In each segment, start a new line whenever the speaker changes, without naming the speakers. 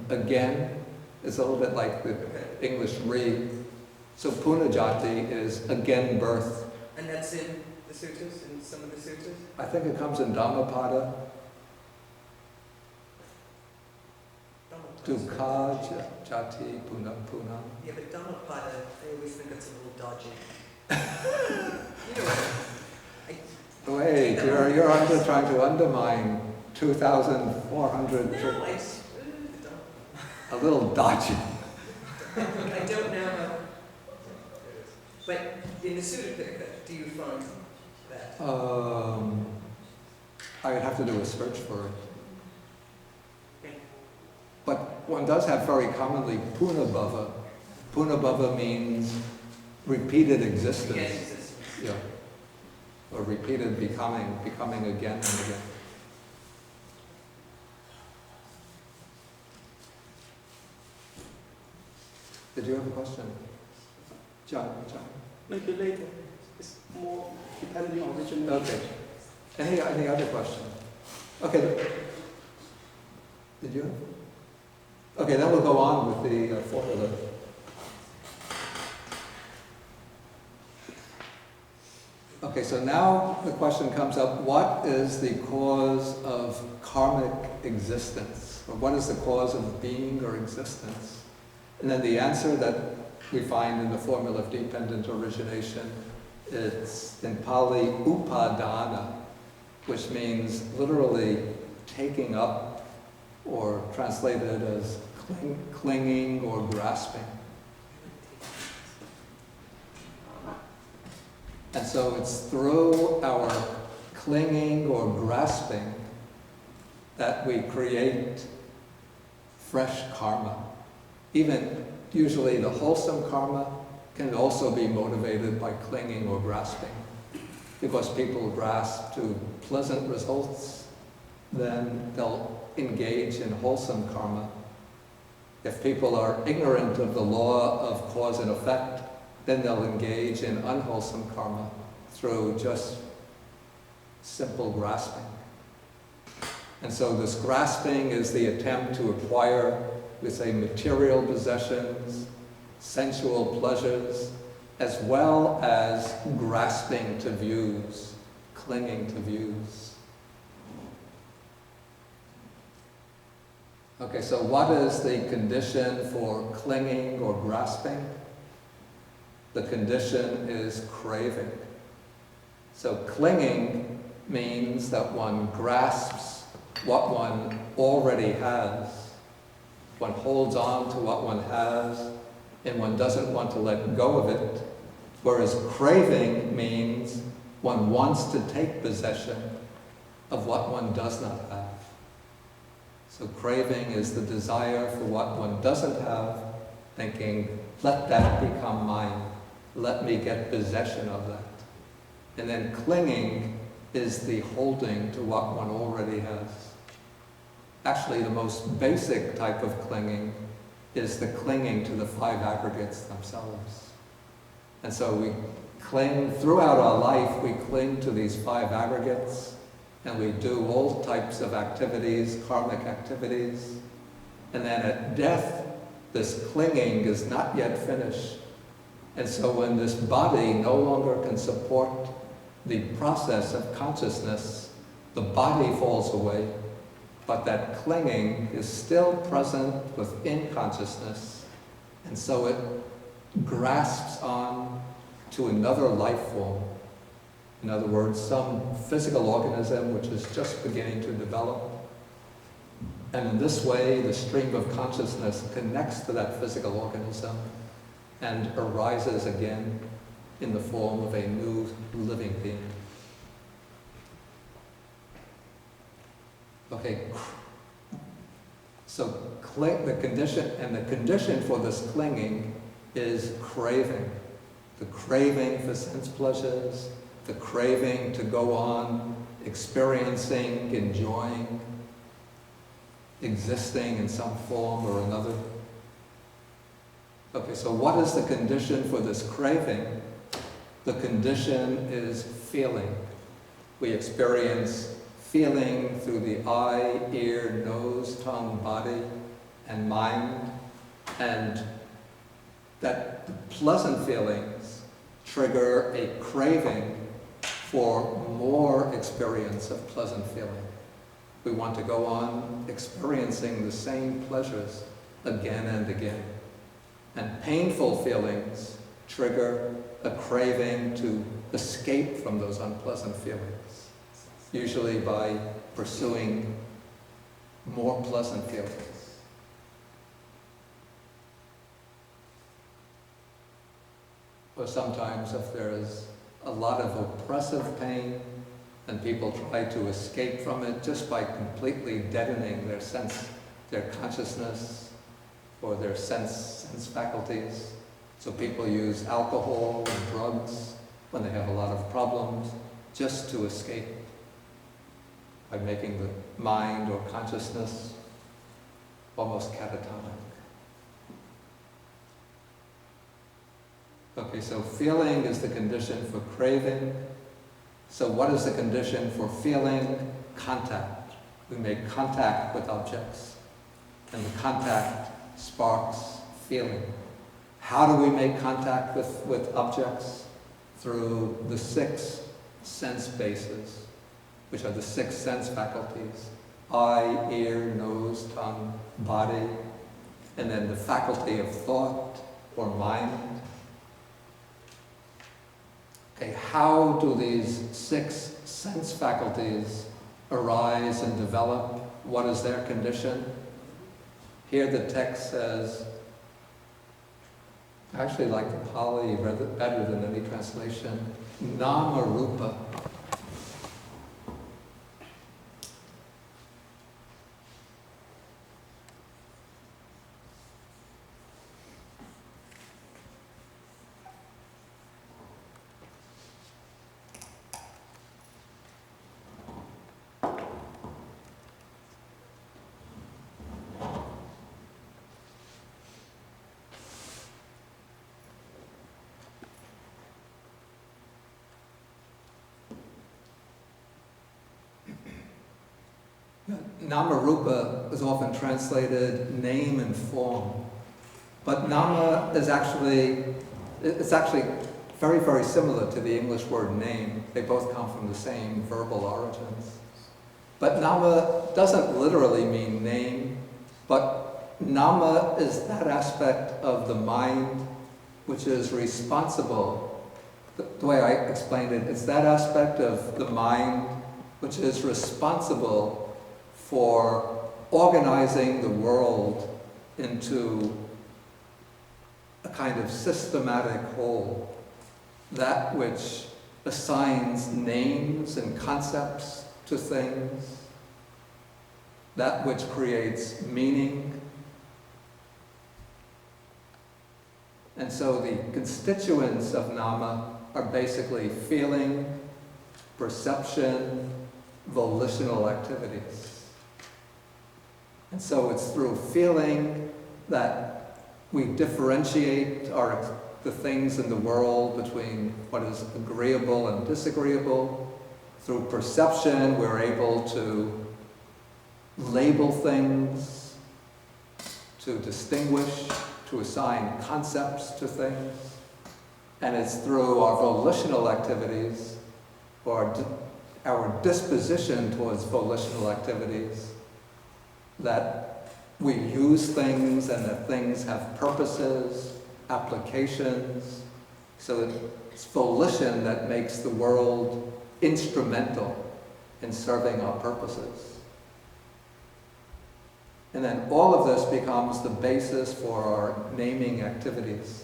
again. It's a little bit like the English re. So punajati is again birth.
And that's in the sutras, in some of the sutras?
I think it comes in Dhammapada. Dukkha jati puna puna.
Yeah, but Dhammapada, I always think it's a little dodgy. You know what?
Wait, you're trying to undermine 2,400.
No,
A little dodgy.
I don't know. But in the Sutta Pitaka, do you find that?
I would have to do a search for it.
Okay.
But one does have very commonly punabhava. Punabhava means repeated existence.
Yes.
Yeah. Or repeated becoming again and again. Did you have a question? John?
Maybe later. It's more depending on origination.
Okay. Any other question? Okay. Did you? Okay, then we'll go on with the formula. Okay, so now the question comes up, what is the cause of karmic existence? Or what is the cause of being or existence? And then the answer that we find in the formula of dependent origination, it's in Pali upadana, which means literally taking up, or translated as clinging or grasping. And so it's through our clinging or grasping that we create fresh karma. Even usually the wholesome karma can also be motivated by clinging or grasping. Because people grasp to pleasant results, then they'll engage in wholesome karma. If people are ignorant of the law of cause and effect, then they'll engage in unwholesome karma through just simple grasping. And so this grasping is the attempt to acquire, we say, material possessions, sensual pleasures, as well as grasping to views, clinging to views. Okay, so what is the condition for clinging or grasping? The condition is craving. So clinging means that one grasps what one already has. One holds on to what one has, and one doesn't want to let go of it. Whereas craving means one wants to take possession of what one does not have. So craving is the desire for what one doesn't have, thinking, let that become mine. Let me get possession of that. And then clinging is the holding to what one already has. Actually, the most basic type of clinging is the clinging to the five aggregates themselves. And so we cling, throughout our life, we cling to these five aggregates, and we do all types of activities, karmic activities. And then at death, this clinging is not yet finished. And so when this body no longer can support the process of consciousness, the body falls away, but that clinging is still present within consciousness, and so it grasps on to another life form. In other words, some physical organism which is just beginning to develop. And in this way, the stream of consciousness connects to that physical organism and arises again in the form of a new living being. Okay, so the condition for this clinging is craving. The craving for sense pleasures, the craving to go on experiencing, enjoying, existing in some form or another. Okay, so what is the condition for this craving? The condition is feeling. We experience feeling through the eye, ear, nose, tongue, body, and mind, and that the pleasant feelings trigger a craving for more experience of pleasant feeling. We want to go on experiencing the same pleasures again and again. And painful feelings trigger a craving to escape from those unpleasant feelings, usually by pursuing more pleasant feelings. Or sometimes if there is a lot of oppressive pain, and people try to escape from it just by completely deadening their consciousness, or their sense faculties. So people use alcohol and drugs when they have a lot of problems, just to escape, by making the mind or consciousness almost catatonic. Okay, so feeling is the condition for craving. So what is the condition for feeling? Contact. We make contact with objects, and the contact sparks feeling. How do we make contact with objects? Through the 6 sense bases, which are the 6 sense faculties: eye, ear, nose, tongue, body, and then the faculty of thought or mind. Okay, how do these 6 sense faculties arise and develop? What is their condition? Here the text says, I actually like the Pali better than any translation, Nama-Rupa. Nama-Rupa is often translated name and form, but Nama is actually very, very similar to the English word name. They both come from the same verbal origins. But Nama doesn't literally mean name, but Nama is that aspect of the mind which is responsible. The way I explained it, it's that aspect of the mind which is responsible for organizing the world into a kind of systematic whole, that which assigns names and concepts to things, that which creates meaning. And so the constituents of Nama are basically feeling, perception, volitional activities. And so it's through feeling that we differentiate the things in the world between what is agreeable and disagreeable. Through perception, we're able to label things, to distinguish, to assign concepts to things. And it's through our volitional activities, or our disposition towards volitional activities, that we use things and that things have purposes, applications. So it's volition that makes the world instrumental in serving our purposes. And then all of this becomes the basis for our naming activities.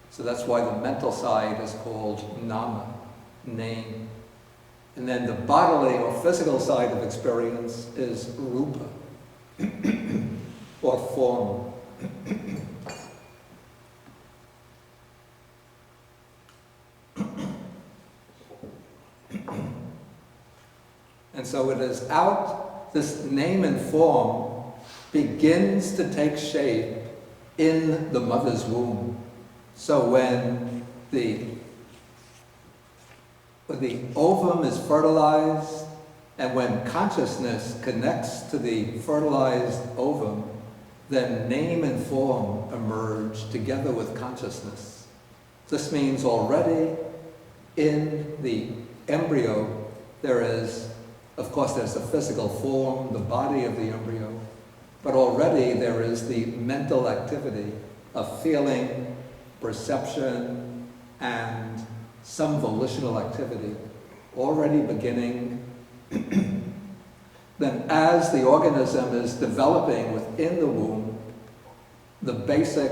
So that's why the mental side is called Nama, name. And then the bodily or physical side of experience is Rupa, or form. And so it is out, this name and form begins to take shape in the mother's womb. So when the ovum is fertilized, and when consciousness connects to the fertilized ovum, then name and form emerge together with consciousness. This means already in the embryo there is, of course, there's the physical form, the body of the embryo, but already there is the mental activity of feeling, perception, and some volitional activity already beginning. Then as the organism is developing within the womb, the basic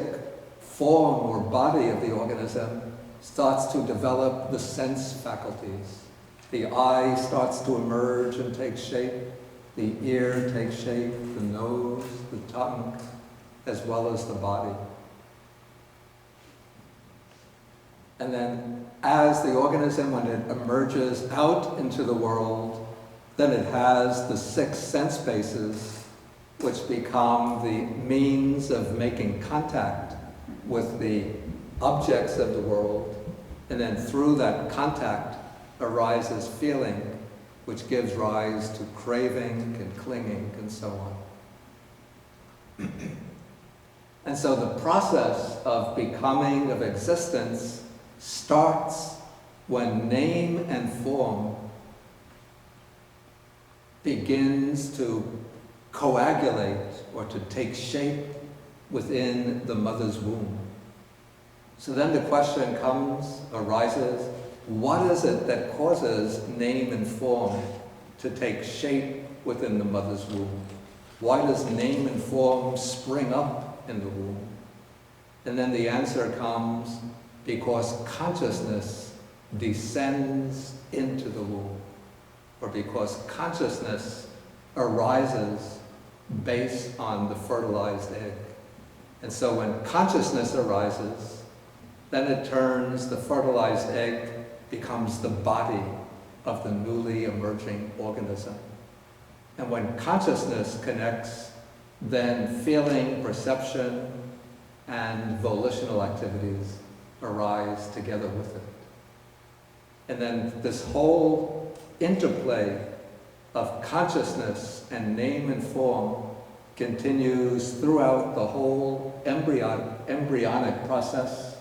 form or body of the organism starts to develop the sense faculties. The eye starts to emerge and take shape, the ear takes shape, the nose, the tongue, as well as the body. And then as the organism, when it emerges out into the world, then it has the 6 sense bases, which become the means of making contact with the objects of the world. And then through that contact arises feeling, which gives rise to craving and clinging and so on. And so the process of becoming, of existence, starts when name and form begins to coagulate or to take shape within the mother's womb. So then the question arises, what is it that causes name and form to take shape within the mother's womb? Why does name and form spring up in the womb? And then the answer comes, because consciousness descends into the womb, or because consciousness arises based on the fertilized egg. And so when consciousness arises, then it turns, the fertilized egg becomes the body of the newly emerging organism. And when consciousness connects, then feeling, perception, and volitional activities arise together with it. And then this whole interplay of consciousness and name and form continues throughout the whole embryonic process,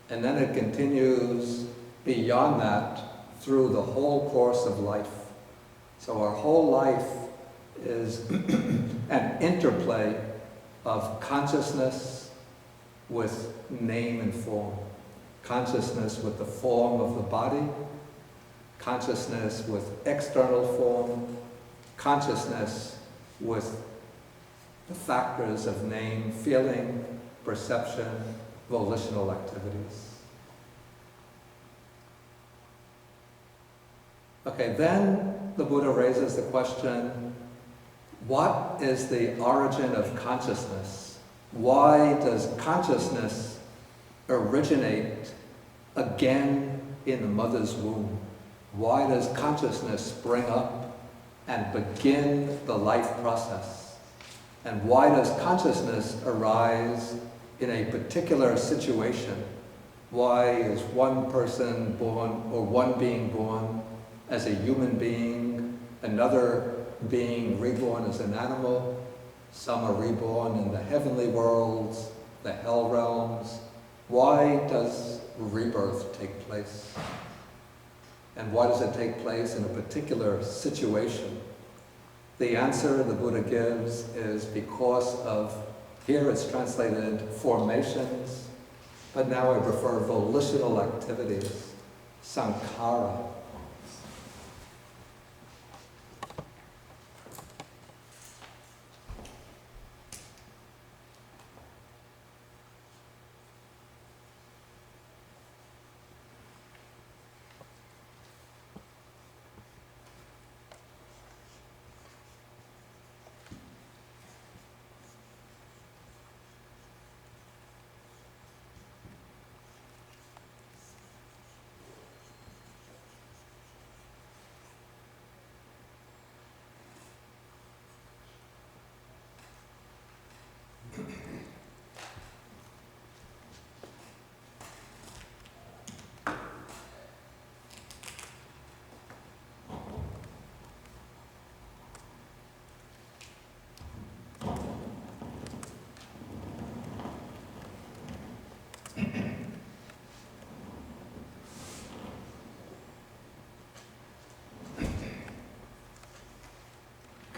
and then it continues beyond that through the whole course of life. So our whole life is an interplay of consciousness with name and form. Consciousness with the form of the body, consciousness with external form, consciousness with the factors of name, feeling, perception, volitional activities. Okay, then the Buddha raises the question, what is the origin of consciousness? Why does consciousness originate again in the mother's womb? Why does consciousness spring up and begin the life process? And why does consciousness arise in a particular situation? Why is one person born, or one being born as a human being, another being reborn as an animal, some are reborn in the heavenly worlds, the hell realms? Why does rebirth take place? And why does it take place in a particular situation? The answer the Buddha gives is because of, here it's translated formations, but now I prefer volitional activities, sankhara.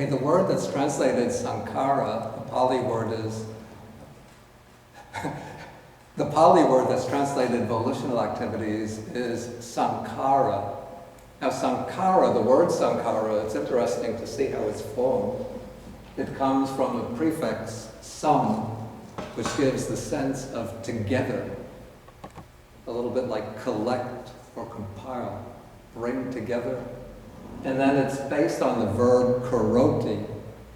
Okay, the word that's translated sankhara, the Pali word is the Pali word that's translated volitional activities is sankhara. Now sankhara, the word sankhara, it's interesting to see how it's formed. It comes from the prefix sam, which gives the sense of together, a little bit like collect or compile, bring together. And then it's based on the verb karoti,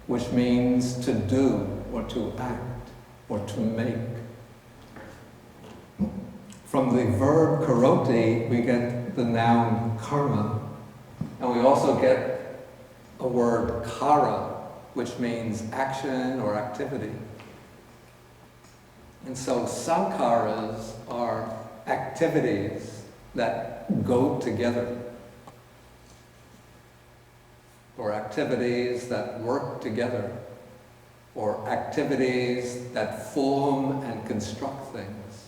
which means to do or to act or to make. From the verb karoti, we get the noun karma, and we also get a word kara, which means action or activity. And so sankharas are activities that go together, or activities that work together, or activities that form and construct things.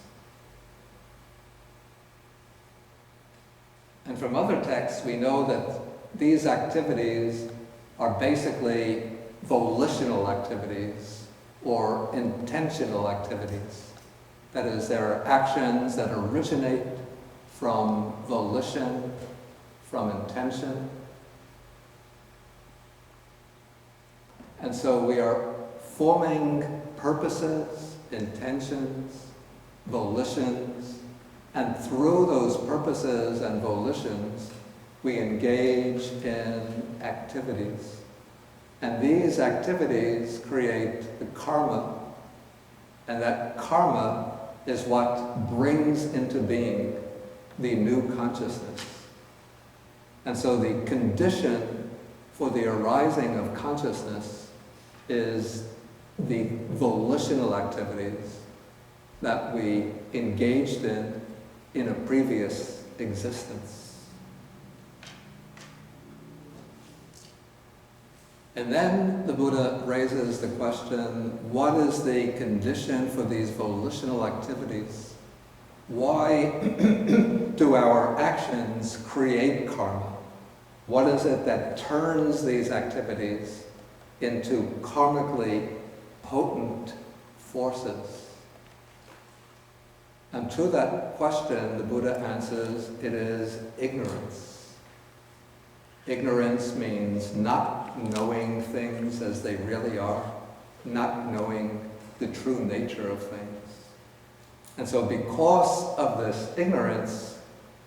And from other texts, we know that these activities are basically volitional activities or intentional activities. That is, there are actions that originate from volition, from intention. And so we are forming purposes, intentions, volitions, and through those purposes and volitions, we engage in activities. And these activities create the karma, and that karma is what brings into being the new consciousness. And so the condition for the arising of consciousness is the volitional activities that we engaged in a previous existence. And then the Buddha raises the question, what is the condition for these volitional activities? Why do our actions create karma? What is it that turns these activities into karmically potent forces? And to that question, the Buddha answers, it is ignorance. Ignorance means not knowing things as they really are, not knowing the true nature of things. And so because of this ignorance,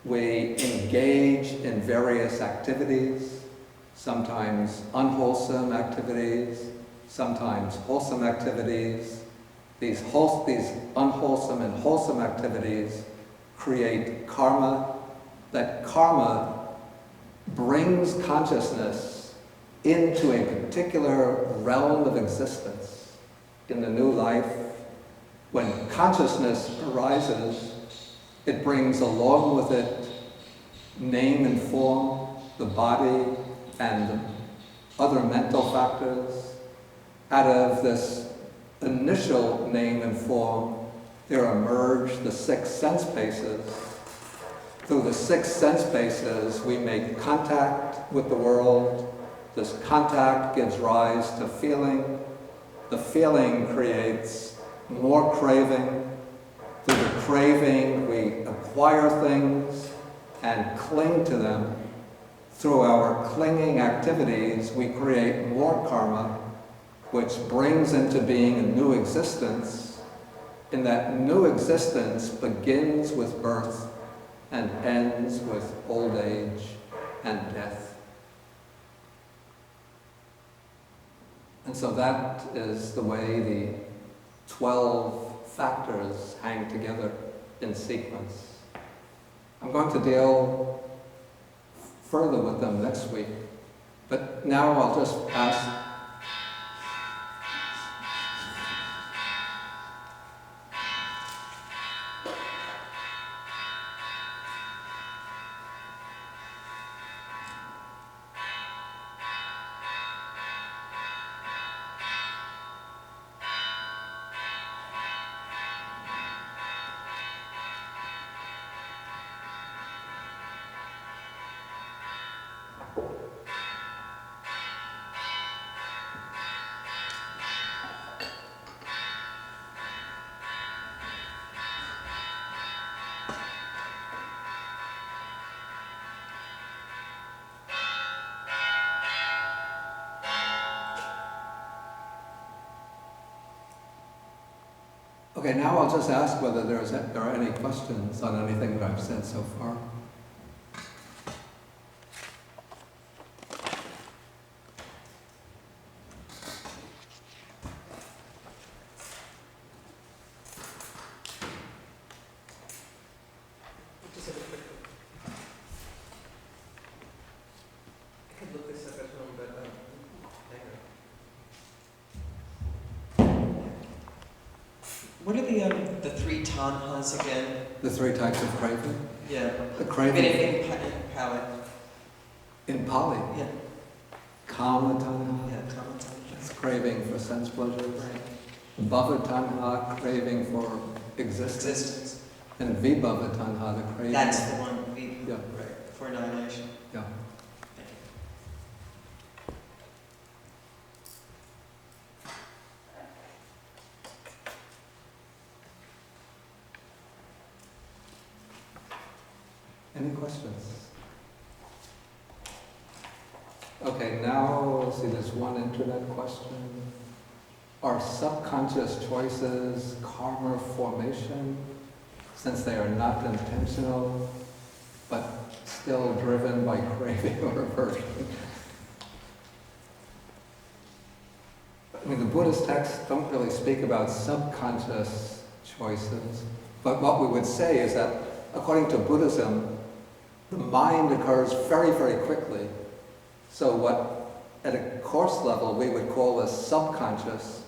we engage in various activities, sometimes unwholesome activities, sometimes wholesome activities. These unwholesome and wholesome activities create karma. That karma brings consciousness into a particular realm of existence. In the new life, when consciousness arises, it brings along with it name and form, the body, and the other mental factors. Out of this initial name and form, there emerge the 6 sense bases. Through the 6 sense bases, we make contact with the world. This contact gives rise to feeling. The feeling creates more craving. Through the craving, we acquire things and cling to them. Through our clinging activities, we create more karma, which brings into being a new existence. And that new existence begins with birth and ends with old age and death. And so that is the way the 12 factors hang together in sequence. I'm going to deal further with them next week, but now I'll just ask Okay, now I'll just ask whether there are any questions on anything that I've said so far.
Just have a quick look. I could look this up at home, but hang on. What are the three tanhas again?
The three types of craving.
Yeah.
The craving
In palette.
in Pali.
Yeah.
Kama tanha.
Yeah, tanha.
It's craving for sense pleasure. Bhava tanha, craving for existence. And vibhava tanha, the craving.
That's the one.
Yeah.
Right. For annihilation.
Yeah.
Thank you.
Any questions? Okay, now let's see, there's one internet question. Are subconscious choices karma formation, since they are not intentional, but still driven by craving or aversion? I mean, the Buddhist texts don't really speak about subconscious choices, but what we would say is that according to Buddhism, the mind occurs very, very quickly. So what at a course level we would call as subconscious,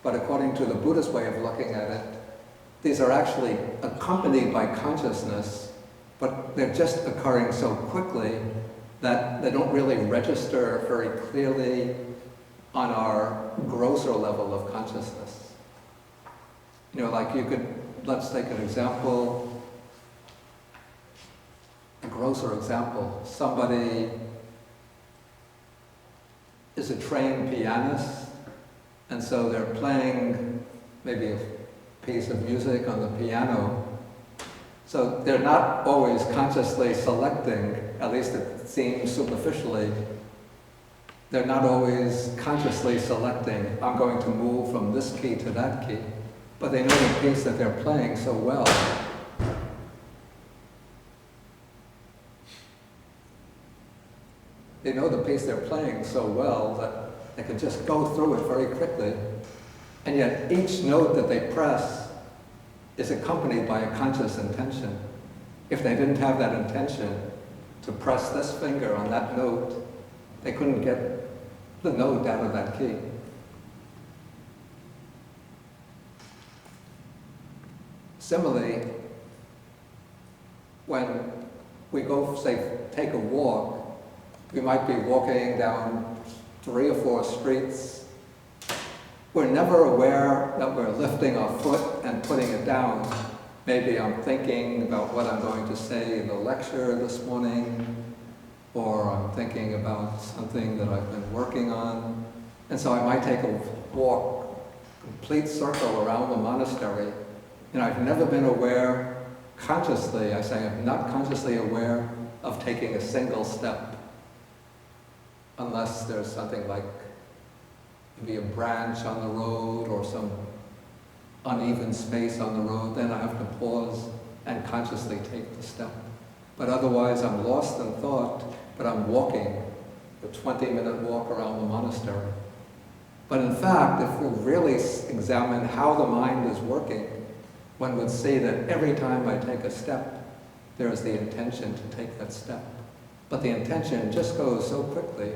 but according to the Buddhist way of looking at it, these are actually accompanied by consciousness, but they're just occurring so quickly that they don't really register very clearly on our grosser level of consciousness. You know, like let's take an example, a grosser example. Somebody is a trained pianist, and so they're playing maybe a piece of music on the piano. So they're not always consciously selecting, at least it seems superficially, they're not always consciously selecting, I'm going to move from this key to that key. But they know the piece that they're playing so well. They know the piece they're playing so well that they can just go through it very quickly. And yet each note that they press is accompanied by a conscious intention. If they didn't have that intention to press this finger on that note, they couldn't get the note out of that key. Similarly, when we go, say, take a walk, we might be walking down 3 or 4 streets. We're never aware that we're lifting our foot and putting it down. Maybe I'm thinking about what I'm going to say in the lecture this morning, or I'm thinking about something that I've been working on. And so I might take a walk, complete circle around the monastery, and I've never been aware consciously, I say I'm not consciously aware of taking a single step, unless there's something like maybe a branch on the road or some uneven space on the road, then I have to pause and consciously take the step. But otherwise I'm lost in thought, but I'm walking a 20-minute walk around the monastery. But in fact, if we really examine how the mind is working, one would see that every time I take a step, there is the intention to take that step. But the intention just goes so quickly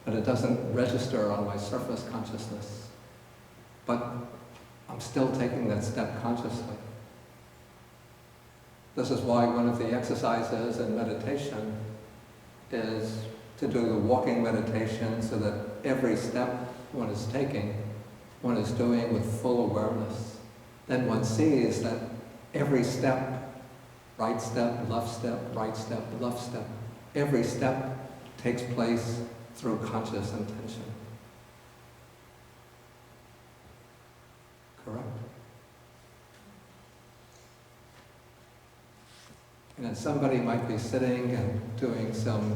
that it doesn't register on my surface consciousness. But I'm still taking that step consciously. This is why one of the exercises in meditation is to do the walking meditation so that every step one is taking, one is doing with full awareness. Then one sees that every step, right step, left step, right step, left step, every step takes place through conscious intention. Correct? And then somebody might be sitting and doing some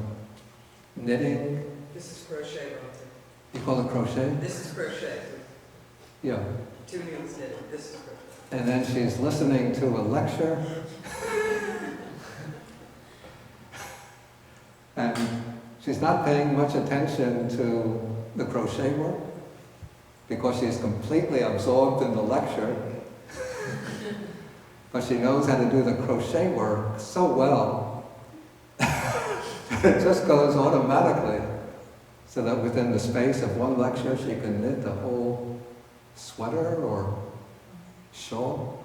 knitting.
This is crochet, Walter.
You call it crochet?
This is crochet.
Yeah.
2 needles knitted. This is crochet.
And then she's listening to a lecture. And she's not paying much attention to the crochet work because she's completely absorbed in the lecture. But she knows how to do the crochet work so well. It just goes automatically. So that within the space of one lecture she can knit the whole sweater or shawl.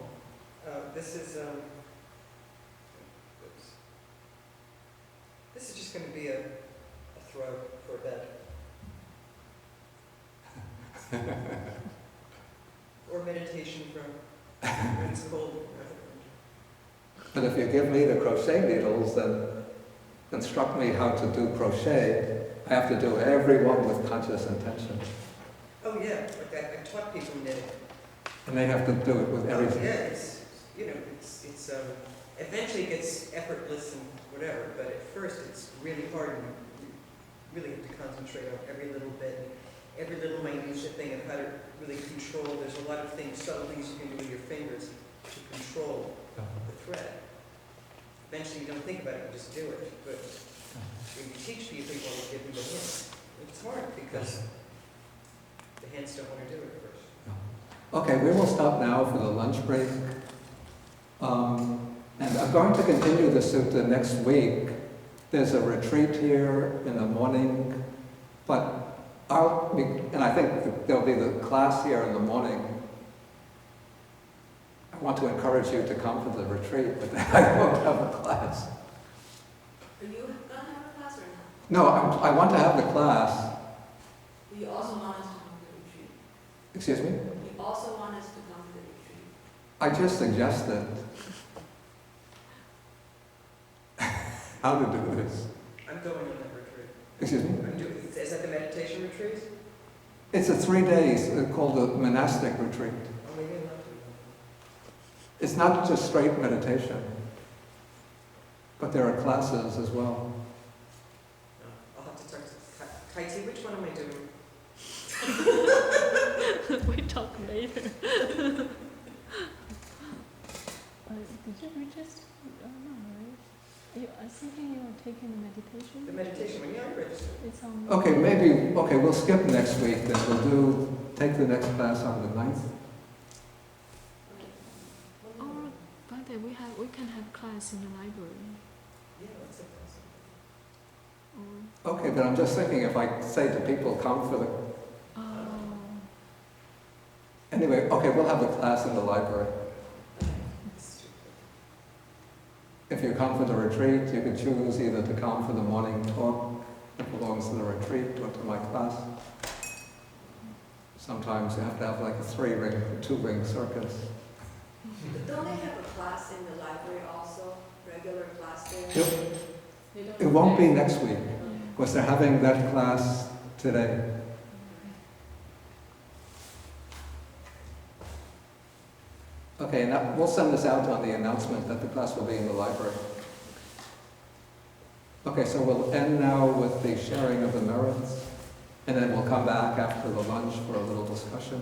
This is just going to be a throw for bed. Or meditation from when it's cold.
But if you give me the crochet needles, then instruct me how to do crochet. I have to do every one with conscious intention.
Oh yeah, like I taught people knitting.
And they have to do it with everything.
Yeah, it's eventually it gets effortless and whatever, but at first it's really hard and you really have to concentrate on every little bit, every little minutiae thing of how to really control. There's a lot of things, subtle things you can do with your fingers to control the thread. Eventually you don't think about it, you just do it. But when you teach people, you give them the hints. It's hard because the hands don't want to do it at first.
Okay, we will stop now for the lunch break. And I'm going to continue the sutta next week. There's a retreat here in the morning, but and I think there'll be the class here in the morning. I want to encourage you to come for the retreat, but I won't have a class.
Are you going to have a class or not?
No, I want to have the class.
You also want us to come to the retreat.
Excuse me?
You also want us to come to the retreat.
I just suggested how to do this.
I'm going on that retreat.
Excuse me?
Is that the meditation retreat?
It's a 3 days called the monastic retreat.
Oh, maybe I'm not doing
It's not just straight meditation, but there are classes as well.
that. No, I'll have to talk to Kaiti. Which one am I doing?
We talk later. Did you register? No, right? I was thinking you were taking the meditation.
The meditation one, yeah, I registered.
It's on.
Okay, we'll skip next week, then we'll take the next class on the 9th.
Oh, by the way, we can have class in the library.
Yeah, that's it.
Or,
Okay, but I'm just thinking if I say to people, come for the... Anyway, okay, we'll have the class in the library. If you come for the retreat, you can choose either to come for the morning talk that belongs to the retreat or to my class. Sometimes you have to have like a 2-ring circus.
But don't they have a class in the library also? Regular class there?
Yep. It won't be next week, because they're having that class today. Okay, now we'll send this out on the announcement that the class will be in the library. Okay, so we'll end now with the sharing of the merits, and then we'll come back after the lunch for a little discussion.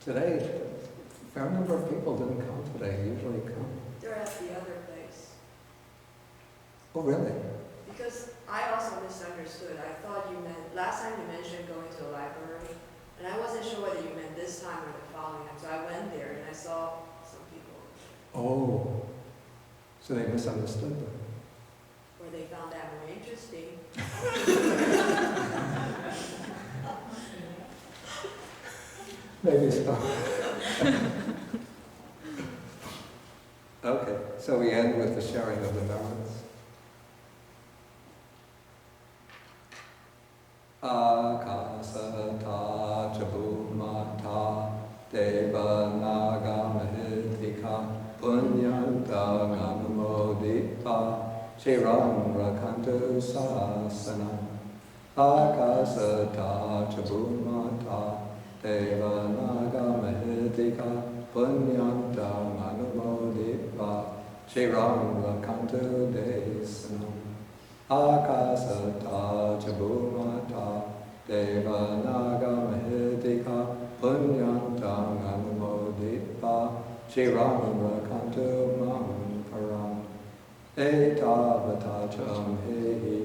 Today, a fair number of people didn't come today, usually come.
They're at the other place.
Oh, really?
Because I also misunderstood. I thought you meant, last time you mentioned going to a library, and I wasn't sure whether you meant this time or the following time. So I went there and I saw some people.
Oh, so they misunderstood them.
Or they found that more interesting.
Maybe so. Okay, so we end with the sharing of the merits. Akasata chabumata deva naga mahidika punyanta anumodita chiram rakantu sasana. Akasata chabumata deva naga mahidika punyanta anumodita chiram rakantu desana. Akasata chabumata Deva Naga Mahedika Punyantang Anumoditva Chiram Rakantu Mam Param Etavatacham Hehi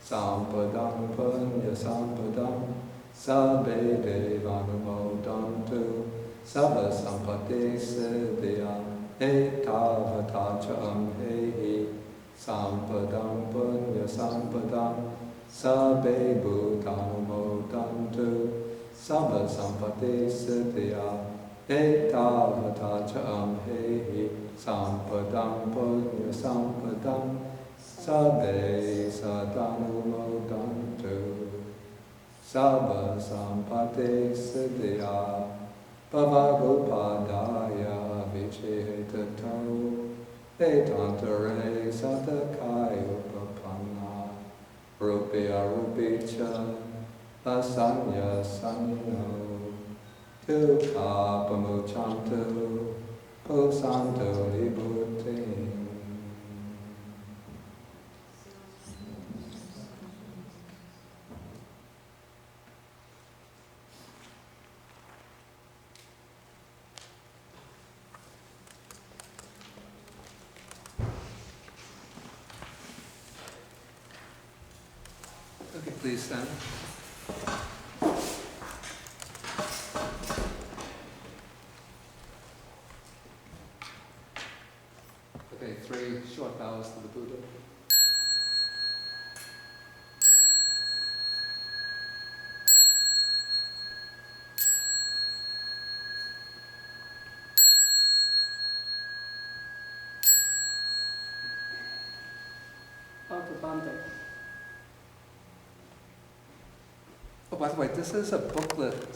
Sampadam Punya Sampadam Sabbe Devanumodantu Sabba Sampati Siddhya Etavatacham Hehi Sampadam Punya Sampadam Sabbe Bhutanumodantu Sabba Sampati Siddhya Etavatacham Hehi Sampadam Punya Sampadam Sabbe Satanumodantu Sabba Sampati Siddhya Bhavagopadaya Vichetato Etantare Satakayo Papanna Rupya Rupicha Asanya Sanyo Tukha Pamuchantu Posanto Libutin. Okay, please stand. Okay, 3 short bows to the Buddha.
Out of Bante.
Oh, by the way, this is a booklet